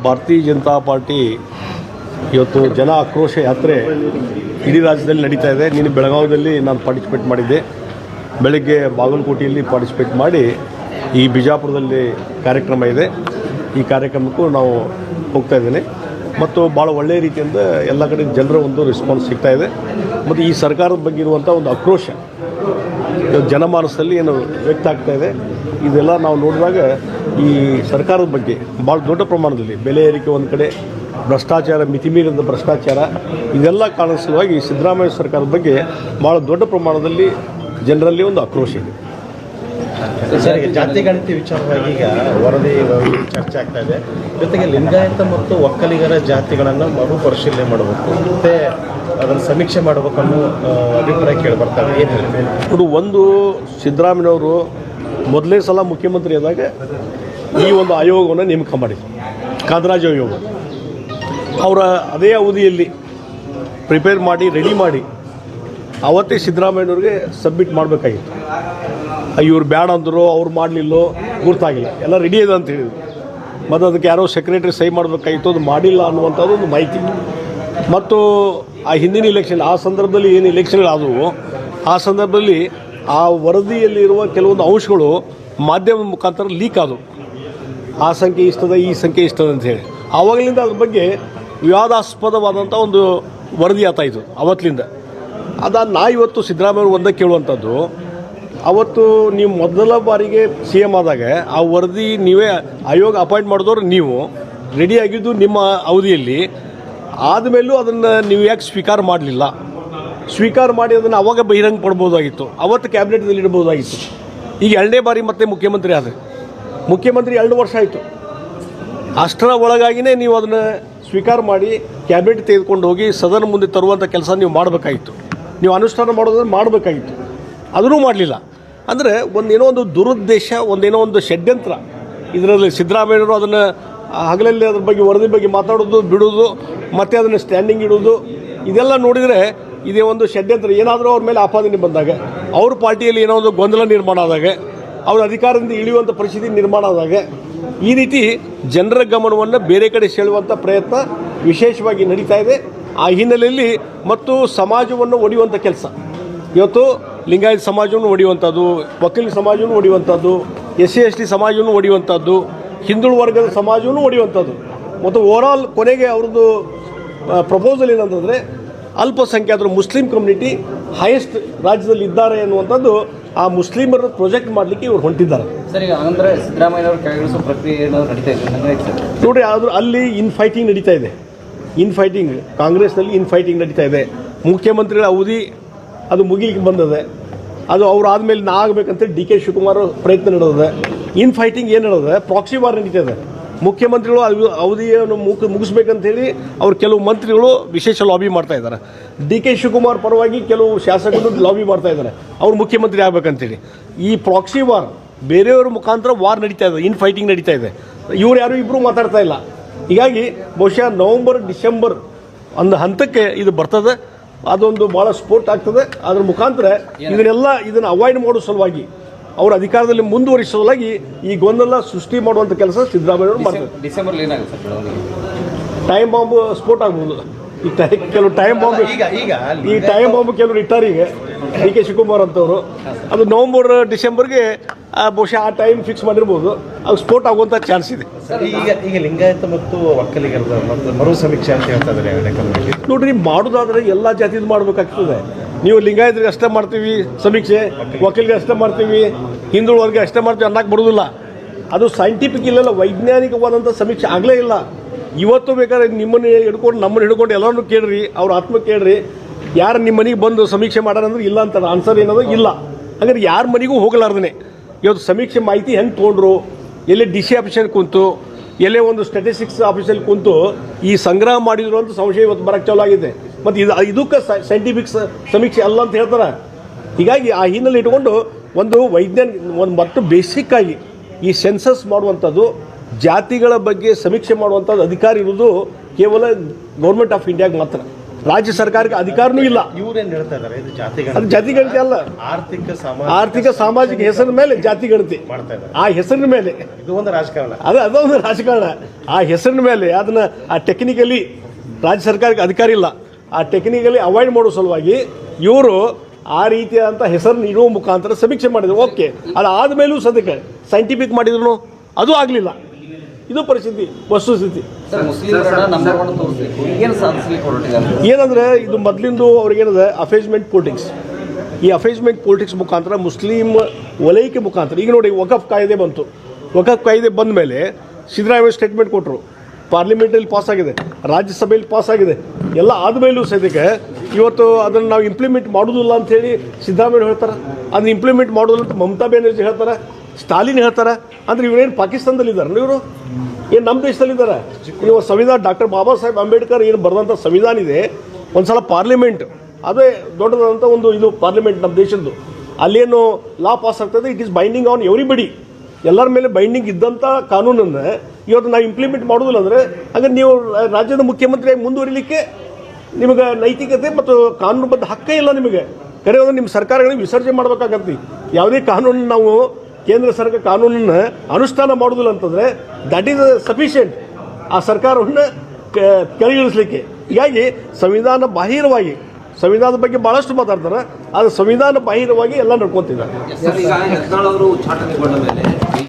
ಭಾರತೀಯ ಜನತಾ ಪಾರ್ಟಿ ಇವತ್ತು ಜನ ಆಕ್ರೋಶ ಯಾತ್ರೆ ಇಡೀ ರಾಜ್ಯದಲ್ಲಿ ನಡೀತಾ ಇದೆ. ನೀನು ಬೆಳಗಾವಿಯಲ್ಲಿ ನಾನು ಪಾರ್ಟಿಸಿಪೇಟ್ ಮಾಡಿದ್ದೆ, ಬೆಳಗ್ಗೆ ಬಾಗಲಕೋಟೆಯಲ್ಲಿ ಪಾರ್ಟಿಸಿಪೇಟ್ ಮಾಡಿ ಈ ಬಿಜಾಪುರದಲ್ಲಿ ಕಾರ್ಯಕ್ರಮ ಇದೆ. ಈ ಕಾರ್ಯಕ್ರಮಕ್ಕೂ ನಾವು ಹೋಗ್ತಾ ಇದ್ದೇನೆ ಮತ್ತು ಭಾಳ ಒಳ್ಳೆಯ ರೀತಿಯಿಂದ ಎಲ್ಲ ಕಡೆ ಜನರ ಒಂದು ರೆಸ್ಪಾನ್ಸ್ ಸಿಗ್ತಾ ಇದೆ. ಮತ್ತು ಈ ಸರ್ಕಾರದ ಬಗ್ಗೆ ಇರುವಂಥ ಒಂದು ಆಕ್ರೋಶ ಜನಮಾನಸದಲ್ಲಿ ಏನು ವ್ಯಕ್ತ ಆಗ್ತಾ ಇದೆ, ಇದೆಲ್ಲ ನಾವು ನೋಡಿದಾಗ ಈ ಸರ್ಕಾರದ ಬಗ್ಗೆ ಭಾಳ ದೊಡ್ಡ ಪ್ರಮಾಣದಲ್ಲಿ ಬೆಲೆ ಏರಿಕೆ ಒಂದು ಕಡೆ, ಭ್ರಷ್ಟಾಚಾರ, ಮಿತಿಮೀರಿದ ಭ್ರಷ್ಟಾಚಾರ, ಇದೆಲ್ಲ ಕಾರಣದ ಸಲುವಾಗಿ ಸಿದ್ದರಾಮಯ್ಯ ಸರ್ಕಾರದ ಬಗ್ಗೆ ಭಾಳ ದೊಡ್ಡ ಪ್ರಮಾಣದಲ್ಲಿ ಜನರಲ್ಲಿ ಒಂದು ಆಕ್ರೋಶ ಇದೆ. ಸರ್, ಜಾತಿ ಗಣತಿ ವಿಚಾರವಾಗಿ ಈಗ ವರದಿ ಚರ್ಚೆ ಆಗ್ತಾ ಇದೆ. ಜೊತೆಗೆ ಲಿಂಗಾಯತ ಮತ್ತು ಒಕ್ಕಲಿಗರ ಜಾತಿಗಳನ್ನು ಮರುಪರಿಶೀಲನೆ ಮಾಡಬೇಕು ಮತ್ತು ಅದನ್ನು ಸಮೀಕ್ಷೆ ಮಾಡಬೇಕು ಅನ್ನೋ ಅಭಿಪ್ರಾಯ ಕೇಳಿ ಬರ್ತಾರೆ. ಏನು ಹೇಳಿದೆ ಇದು ಒಂದು ಸಿದ್ದರಾಮಯ್ಯವರು ಮೊದಲನೇ ಸಲ ಮುಖ್ಯಮಂತ್ರಿ ಆದಾಗ ಈ ಒಂದು ಆಯೋಗವನ್ನು ನೇಮಕ ಮಾಡಿದರು, ಕಾಂತರಾಜ್ ಆಯೋಗ. ಅವರ ಅದೇ ಅವಧಿಯಲ್ಲಿ ಪ್ರಿಪೇರ್ ಮಾಡಿ ರೆಡಿ ಮಾಡಿ ಅವತ್ತೇ ಸಿದ್ದರಾಮಯ್ಯವ್ರಿಗೆ ಸಬ್ಮಿಟ್ ಮಾಡಬೇಕಾಗಿತ್ತು. ಇವ್ರು ಬೇಡ ಅಂದರು, ಅವ್ರು ಮಾಡಲಿಲ್ಲೋ ಗುರ್ತಾಗಿಲ್ಲ, ಎಲ್ಲ ರೆಡಿ ಇದೆ ಅಂತ ಹೇಳಿದ್ರು. ಮತ್ತು ಅದಕ್ಕೆ ಯಾರೋ ಸೆಕ್ರೆಟರಿ ಸಹಿ ಮಾಡಬೇಕಾಗಿತ್ತು, ಅದು ಮಾಡಿಲ್ಲ ಅನ್ನುವಂಥದ್ದು ಒಂದು ಮಾಹಿತಿ. ಮತ್ತು ಆ ಹಿಂದಿನ ಇಲೆಕ್ಷನ್, ಆ ಸಂದರ್ಭದಲ್ಲಿ ಏನು ಇಲೆಕ್ಷನ್ಗಳಾದವು, ಆ ಸಂದರ್ಭದಲ್ಲಿ ಆ ವರದಿಯಲ್ಲಿರುವ ಕೆಲವೊಂದು ಅಂಶಗಳು ಮಾಧ್ಯಮ ಮುಖಾಂತರ ಲೀಕ್ ಆದವು. ಆ ಸಂಖ್ಯೆ ಇಷ್ಟದ, ಈ ಸಂಖ್ಯೆ ಇಷ್ಟದ ಅಂತೇಳಿ. ಆವಾಗಲಿಂದ ಅದ್ರ ಬಗ್ಗೆ ವಿವಾದಾಸ್ಪದವಾದಂಥ ಒಂದು ವರದಿ ಆತಾಯಿತು ಅವತ್ತಿನಿಂದ. ನಾ ಇವತ್ತು ಸಿದ್ದರಾಮಯ್ಯವ್ರು ಒಂದೇ ಕೇಳುವಂಥದ್ದು, ಅವತ್ತು ನೀವು ಮೊದಲ ಬಾರಿಗೆ ಸಿ ಎಮ್ ಆದಾಗ ಆ ವರದಿ ನೀವೇ ಆಯೋಗ ಅಪಾಯಿಂಟ್ ಮಾಡಿದವರು, ನೀವು ರೆಡಿಯಾಗಿದ್ದು ನಿಮ್ಮ ಅವಧಿಯಲ್ಲಿ, ಆದಮೇಲೂ ಅದನ್ನು ನೀವು ಯಾಕೆ ಸ್ವೀಕಾರ ಮಾಡಲಿಲ್ಲ? ಸ್ವೀಕಾರ ಮಾಡಿ ಅದನ್ನು ಅವಾಗ ಬಹಿರಂಗ ಪಡ್ಬೋದಾಗಿತ್ತು, ಅವತ್ತು ಕ್ಯಾಬಿನೆಟ್ದಲ್ಲಿ ಇಡ್ಬೋದಾಗಿತ್ತು. ಈಗ 2ನೇ ಬಾರಿ ಮತ್ತೆ ಮುಖ್ಯಮಂತ್ರಿ ಆದರೆ, ಮುಖ್ಯಮಂತ್ರಿ 2 ವರ್ಷ ಆಯಿತು. ಅಷ್ಟರ ಒಳಗಾಗಿಯೇ ನೀವು ಅದನ್ನು ಸ್ವೀಕಾರ ಮಾಡಿ ಕ್ಯಾಬಿನೆಟ್ ತೆಗೆದುಕೊಂಡು ಹೋಗಿ ಸದನ ಮುಂದೆ ತರುವಂಥ ಕೆಲಸ ನೀವು ಮಾಡಬೇಕಾಗಿತ್ತು, ನೀವು ಅನುಷ್ಠಾನ ಮಾಡೋದನ್ನು ಮಾಡಬೇಕಾಗಿತ್ತು. ಅದನ್ನೂ ಮಾಡಲಿಲ್ಲ. ಅಂದರೆ ಒಂದೇನೋ ಒಂದು ದುರುದ್ದೇಶ, ಒಂದೇನೋ ಒಂದು ಷಡ್ಯಂತ್ರ ಇದರಲ್ಲಿ ಸಿದ್ದರಾಮಯ್ಯವರು ಅದನ್ನು ಹಗಲಲ್ಲಿ ಅದ್ರ ಬಗ್ಗೆ ವರದಿ ಬಗ್ಗೆ ಮಾತಾಡೋದು ಬಿಡೋದು, ಮತ್ತು ಅದನ್ನು ಸ್ಟ್ಯಾಂಡಿಂಗ್ ಇಡೋದು, ಇದೆಲ್ಲ ನೋಡಿದರೆ ಇದೇ ಒಂದು ಷಡ್ಯಂತ್ರ. ಏನಾದರೂ ಅವ್ರ ಮೇಲೆ ಆಪಾದನೆ ಬಂದಾಗ, ಅವ್ರ ಪಾರ್ಟಿಯಲ್ಲಿ ಏನೋ ಒಂದು ಗೊಂದಲ ನಿರ್ಮಾಣ ಆದಾಗ, ಅವ್ರ ಅಧಿಕಾರದಿಂದ ಇಳಿಯುವಂಥ ಪರಿಸ್ಥಿತಿ ನಿರ್ಮಾಣ ಆದಾಗ ಈ ರೀತಿ ಜನರ ಗಮನವನ್ನು ಬೇರೆ ಕಡೆ ಸೆಳೆಯುವಂಥ ಪ್ರಯತ್ನ ವಿಶೇಷವಾಗಿ ನಡೀತಾ ಇದೆ. ಆ ಹಿನ್ನೆಲೆಯಲ್ಲಿ ಮತ್ತು ಸಮಾಜವನ್ನು ಒಡೆಯುವಂಥ ಕೆಲಸ, ಇವತ್ತು ಲಿಂಗಾಯತ ಸಮಾಜವನ್ನು ಒಡೆಯುವಂಥದ್ದು, ವಕೀಲ ಸಮಾಜವನ್ನು ಒಡೆಯುವಂಥದ್ದು, SC/ST ಸಮಾಜವನ್ನು ಒಡೆಯುವಂಥದ್ದು, ಹಿಂದುಳಿದ ವರ್ಗದ ಸಮಾಜವನ್ನು ಒಡೆಯುವಂಥದ್ದು, ಮತ್ತು ಓವರಾಲ್ ಕೊನೆಗೆ ಅವ್ರದ್ದು ಪ್ರಪೋಸಲ್ ಏನಂತಂದರೆ ಅಲ್ಪಸಂಖ್ಯಾತರು ಮುಸ್ಲಿಂ ಕಮ್ಯುನಿಟಿ ಹೈಯೆಸ್ಟ್ ರಾಜ್ಯದಲ್ಲಿ ಇದ್ದಾರೆ ಅನ್ನುವಂಥದ್ದು ಆ ಮುಸ್ಲಿಮರ ಪ್ರೊಜೆಕ್ಟ್ ಮಾಡಲಿಕ್ಕೆ ಇವರು ಹೊಂಟಿದ್ದಾರೆ. ಸರ್, ಈಗ ಅಂದರೆ ಸಿದ್ದರಾಮಯ್ಯವ್ರ ಕೆಳಗಿಳಿಸೋ ಪ್ರಕ್ರಿಯೆ ಏನಾದರೂ ನಡೀತಾ ಇದೆ ನೋಡಿ. ಆದರೂ ಅಲ್ಲಿ ಇನ್ಫೈಟಿಂಗ್ ನಡೀತಾ ಇದೆ, ಇನ್ಫೈಟಿಂಗ್ ಕಾಂಗ್ರೆಸ್ನಲ್ಲಿ ಇನ್ಫೈಟಿಂಗ್ ನಡೀತಾ ಇದೆ. ಮುಖ್ಯಮಂತ್ರಿಗಳ ಅವಧಿ ಅದು ಮುಗಿಲಿಕ್ಕೆ ಬಂದಿದೆ, ಅದು ಅವ್ರು ಆದಮೇಲೆ ನಾ ಆಗಬೇಕಂತೇಳಿ DK ಶಿವಕುಮಾರ್ ಪ್ರಯತ್ನ ನಡೆದಿದೆ. ಇನ್ಫೈಟಿಂಗ್ ಏನು ನಡೆದಿದೆ, ಪ್ರಾಕ್ಸಿ ವಾರ್ ನಡೀತಾ ಇದೆ. ಮುಖ್ಯಮಂತ್ರಿಗಳು ಅವಧಿಯನ್ನು ಮುಗಿಸ್ಬೇಕಂತೇಳಿ ಅವ್ರು ಕೆಲವು ಮಂತ್ರಿಗಳು ವಿಶೇಷ ಲಾಬಿ ಮಾಡ್ತಾ ಇದ್ದಾರೆ. DK ಶಿವಕುಮಾರ್ ಪರವಾಗಿ ಕೆಲವು ಶಾಸಕರು ಲಾಬಿ ಮಾಡ್ತಾ ಇದ್ದಾರೆ, ಅವ್ರು ಮುಖ್ಯಮಂತ್ರಿ ಆಗಬೇಕಂತೇಳಿ. ಈ ಪ್ರಾಕ್ಸಿ ವಾರ್ ಬೇರೆಯವ್ರ ಮುಖಾಂತರ ವಾರ್ ನಡೀತಾ ಇದೆ, ಇನ್ಫೈಟಿಂಗ್ ನಡೀತಾ ಇದೆ. ಇವ್ರು ಯಾರು ಇಬ್ಬರು ಮಾತಾಡ್ತಾ ಇಲ್ಲ. ಹೀಗಾಗಿ ಬಹುಶಃ ನವಂಬರ್ ಡಿಸೆಂಬರ್ ಒಂದು ಹಂತಕ್ಕೆ ಇದು ಬರ್ತದೆ. ಅದೊಂದು ಭಾಳ ಸ್ಪೋರ್ಟ್ ಆಗ್ತದೆ. ಅದ್ರ ಮುಖಾಂತರ ಇದನ್ನು ಅವಾಯ್ಡ್ ಮಾಡೋ ಸಲುವಾಗಿ, ಅವರ ಅಧಿಕಾರದಲ್ಲಿ ಮುಂದುವರಿಸೋ ಸಲುವಾಗಿ ಈ ಗೊಂದಲ ಸೃಷ್ಟಿ ಮಾಡುವಂಥ ಕೆಲಸ ಸಿದ್ದರಾಮಯ್ಯವರು ಮಾಡ್ತಾರೆ. ಡಿಸೆಂಬರ್ ಏನಾಗುತ್ತೆ ಸರ್? ಟೈಮ್ ಬಾಂಬ್ ಸ್ಫೋಟ ಆಗ್ಬೋದು. ಈ ಕೆಲವು ಟೈಮ್ ಬಾಂಬ್ ಕೆಲವರು ಇಟ್ಟಾರೆ. ಈಗ DK ಶಿವಕುಮಾರ್ ಅಂತವರು ಅದು ನವಂಬರ್ ಡಿಸೆಂಬರ್ಗೆ ಬಹುಶಃ ಆ ಟೈಮ್ ಫಿಕ್ಸ್ ಮಾಡಿರ್ಬೋದು, ಅದು ಸ್ಫೋಟ ಆಗುವಂಥ ಚಾನ್ಸ್ ಇದೆ. ಈಗ ಲಿಂಗಾಯತ ಮತ್ತು ಒಕ್ಕಲಿಗರದ ಮತ್ತು ಮರು ಸಮೀಕ್ಷೆ ಅಂತ ಹೇಳ್ತಾ ಇದ್ದಾರೆ. ನೋಡ್ರಿ, ಮಾಡೋದಾದ್ರೆ ಎಲ್ಲ ಜಾತಿದು ಮಾಡಬೇಕಾಗ್ತದೆ. ನೀವು ಲಿಂಗಾಯತರಿಗೆ ಅಷ್ಟೇ ಮಾಡ್ತೀವಿ ಸಮೀಕ್ಷೆ, ಒಕ್ಕಲಿಗೆ ಅಷ್ಟೇ ಮಾಡ್ತೀವಿ, ಹಿಂದುಳಿದವರಿಗೆ ಅಷ್ಟೇ ಮಾಡ್ತೀವಿ ಅನ್ನಕ್ಕೆ ಬರೋದಿಲ್ಲ. ಅದು ಸೈಂಟಿಫಿಕ್ ಇಲ್ಲಲ್ಲ, ವೈಜ್ಞಾನಿಕವಾದಂಥ ಸಮೀಕ್ಷೆ ಆಗಲೇ ಇಲ್ಲ. ಇವತ್ತು ಬೇಕಾದ್ರೆ ನಿಮ್ಮನ್ನು ಹಿಡ್ಕೊಂಡು ನಮ್ಮನ್ನು ಹಿಡ್ಕೊಂಡು ಎಲ್ಲರನ್ನೂ ಕೇಳ್ರಿ, ಅವ್ರ ಆತ್ಮ ಕೇಳ್ರಿ, ಯಾರು ನಿಮ್ಮ ಮನೆಗೆ ಬಂದು ಸಮೀಕ್ಷೆ ಮಾಡೋರಂದ್ರೆ ಇಲ್ಲ ಅಂತಾರೆ. ಆನ್ಸರ್ ಏನದು ಇಲ್ಲ. ಹಾಗಾದ್ರೆ ಯಾರ ಮನೆಗೂ ಹೋಗಲಾರ್ದೇ ಇವತ್ತು ಸಮೀಕ್ಷೆ ಮಾಹಿತಿ ಹೆಂಗೆ ತೊಗೊಂಡ್ರು, ಎಲ್ಲೇ DC ಆಫೀಸಲ್ಲಿ ಕುಂತು, ಎಲ್ಲೇ ಒಂದು ಸ್ಟ್ಯಾಟಿಸ್ಟಿಕ್ಸ್ ಆಫೀಸಲ್ಲಿ ಕುಂತು ಈ ಸಂಗ್ರಹ ಮಾಡಿದ್ರು ಅಂತ ಸಂಶಯ ಇವತ್ತು ಬರೋಕ್ಕೆ ಚಾಲು ಆಗಿದೆ. ಮತ್ತು ಇದಕ್ಕೆ ಸೈಂಟಿಫಿಕ್ ಸಮೀಕ್ಷೆ ಅಲ್ಲ ಅಂತ ಹೇಳ್ತಾರೆ. ಹೀಗಾಗಿ ಆ ಹಿನ್ನೆಲೆ ಇಟ್ಕೊಂಡು ಒಂದು ಒಂದು ಮತ್ತು ಬೇಸಿಕ್ಕಾಗಿ ಈ ಸೆನ್ಸಸ್ ಮಾಡುವಂಥದ್ದು, ಜಾತಿಗಳ ಬಗ್ಗೆ ಸಮೀಕ್ಷೆ ಮಾಡುವಂಥದ್ದು ಅಧಿಕಾರ ಇರೋದು ಕೇವಲ ಗೌರ್ಮೆಂಟ್ ಆಫ್ ಇಂಡಿಯಾಗೆ ಮಾತ್ರ. ರಾಜ್ಯ ಸರ್ಕಾರಕ್ಕೆ ಅಧಿಕಾರನೂ ಇಲ್ಲ. ಇವ್ರೇನು ಹೇಳ್ತಾ ಇದ್ದಾರೆ ಇದು ಜಾತಿ ಅದು ಗಣತಿ ಜಾತಿ ಗಣತಿ ಅಲ್ಲ, ಆರ್ಥಿಕ ಸಾಮಾಜಿಕ ಹೆಸರಿನ ಮೇಲೆ ಜಾತಿ ಗಣತಿ. ಮಾಡ್ತಾ ಇದ್ದಾರೆ. ಆ ಹೆಸರಿನ ಮೇಲೆ ಇದು ಒಂದು ರಾಜಕಾರಣ. ಅದೊಂದು ರಾಜಕಾರಣ. ಆ ಹೆಸರಿನ ಮೇಲೆ ಅದನ್ನ ಆ ಟೆಕ್ನಿಕಲಿ ರಾಜ್ಯ ಸರ್ಕಾರಕ್ಕೆ ಅಧಿಕಾರ ಇಲ್ಲ. ಆ ಟೆಕ್ನಿಕಲಿ ಅವಾಯ್ಡ್ ಮಾಡೋ ಸಲುವಾಗಿ ಇವರು ಆ ರೀತಿಯಾದಂಥ ಹೆಸರನ್ನು ಇಡುವ ಮುಖಾಂತರ ಸಮೀಕ್ಷೆ ಮಾಡಿದ್ರು. ಓಕೆ, ಅದು ಆದಮೇಲೂ ಸದ್ಯಕ್ಕೆ ಸೈಂಟಿಫಿಕ್ ಮಾಡಿದ್ರು ಅದು ಆಗಲಿಲ್ಲ. ಇದು ಪರಿಸ್ಥಿತಿ, ವಸ್ತುಸ್ಥಿತಿ. ಸರ್, ಮುಸ್ಲಿಮರನ್ನ ನಂಬರ್ 1 ತೋರಿಸ್ಬೇಕು, ಏನು ಸಾಧಿಸಲಿಕ್ಕೆ ಹೊರಟಿದ್ದಾರೆ? ಏನಂದರೆ ಇದು ಮೊದಲಿಂದು ಅವ್ರಿಗೇನದ ಅಫೇಜ್ಮೆಂಟ್ ಪೊಲಿಟಿಕ್ಸ್. ಈ ಅಫೇಜ್ಮೆಂಟ್ ಪೊಲಿಟಿಕ್ಸ್ ಮುಖಾಂತರ ಮುಸ್ಲಿಂ ವಲಯಕ್ಕೆ ಮುಖಾಂತರ ಈಗ ನೋಡಿ ವಕಫ್ ಕಾಯ್ದೆ ಬಂತು. ವಕಫ್ ಕಾಯ್ದೆ ಬಂದ ಮೇಲೆ ಸಿದ್ದರಾಮಯ್ಯ ಸ್ಟೇಟ್ಮೆಂಟ್ ಕೊಟ್ಟರು, ಪಾರ್ಲಿಮೆಂಟಲ್ಲಿ ಪಾಸ್ ಆಗಿದೆ, ರಾಜ್ಯಸಭೆಯಲ್ಲಿ ಪಾಸ್ ಆಗಿದೆ, ಎಲ್ಲ ಆದಮೇಲೂ ಸದ್ಯಕ್ಕೆ ಇವತ್ತು ಅದನ್ನು ನಾವು ಇಂಪ್ಲಿಮೆಂಟ್ ಮಾಡೋದಿಲ್ಲ ಅಂಥೇಳಿ ಸಿದ್ದರಾಮಯ್ಯ ಹೇಳ್ತಾರೆ. ಅದನ್ನ ಇಂಪ್ಲಿಮೆಂಟ್ ಮಾಡೋದಿಲ್ಲ ಅಂತ ಮಮತಾ ಬ್ಯಾನರ್ಜಿ ಹೇಳ್ತಾರೆ, ಸ್ಟಾಲಿನ್ ಹೇಳ್ತಾರೆ. ಅಂದರೆ ಇವರೇನು ಪಾಕಿಸ್ತಾನದಲ್ಲಿದ್ದಾರೆ ಇವರು, ಏನು ನಮ್ಮ ದೇಶದಲ್ಲಿದ್ದಾರೆ? ಇವಾಗ ಸಂವಿಧಾನ ಡಾಕ್ಟರ್ ಬಾಬಾ ಸಾಹೇಬ್ ಅಂಬೇಡ್ಕರ್ ಏನು ಬರೆದಂಥ ಸಂವಿಧಾನ ಇದೆ, ಒಂದು ಸಲ ಪಾರ್ಲಿಮೆಂಟ್ ಅದೇ ದೊಡ್ಡದಾದಂಥ ಒಂದು ಇದು ಪಾರ್ಲಿಮೆಂಟ್ ನಮ್ಮ ದೇಶದ್ದು. ಅಲ್ಲೇನು ಲಾ ಪಾಸ್ ಆಗ್ತದೆ, it is binding on everybody. ಎಲ್ಲರ ಮೇಲೆ ಬೈಂಡಿಂಗ್ ಇದ್ದಂಥ ಕಾನೂನನ್ನು ಇವತ್ತು ನಾವು ಇಂಪ್ಲಿಮೆಂಟ್ ಮಾಡೋದಿಲ್ಲ ಅಂದರೆ ಹಾಗೆ ನೀವು ರಾಜ್ಯದ ಮುಖ್ಯಮಂತ್ರಿಯಾಗಿ ಮುಂದುವರಿಲಿಕ್ಕೆ ನಿಮಗೆ ನೈತಿಕತೆ ಮತ್ತು ಕಾನೂನುಬದ್ಧ ಹಕ್ಕೇ ಇಲ್ಲ. ನಿಮಗೆ ಕರೆಯೋದು ನಿಮ್ಮ ಸರ್ಕಾರಗಳಿಗೆ ವಿಸರ್ಜನೆ ಮಾಡಬೇಕಾಗತ್ತೆ. ಯಾವುದೇ ಕಾನೂನು ನಾವು ಕೇಂದ್ರ ಸರ್ಕಾರ ಕಾನೂನನ್ನು ಅನುಷ್ಠಾನ ಮಾಡೋದಿಲ್ಲ ಅಂತಂದರೆ ದಟ್ ಈಸ್ ಸಫಿಷಿಯೆಂಟ್ ಆ ಸರ್ಕಾರವನ್ನು ಕೆಳಗಿಳಿಸಲಿಕ್ಕೆ. ಹೀಗಾಗಿ ಸಂವಿಧಾನ ಬಾಹಿರವಾಗಿ ಸಂವಿಧಾನದ ಬಗ್ಗೆ ಭಾಳಷ್ಟು ಮಾತಾಡ್ತಾರೆ, ಆದರೆ ಸಂವಿಧಾನ ಬಾಹಿರವಾಗಿ ಎಲ್ಲ ನಡ್ಕೊತಿದ್ದಾರೆ. ಸರ್, ಈಗ ಯತ್ನಾಳ್ ಅವರು ಉಚ್ಚಾಟನೆಗೊಂಡ ಮೇಲೆ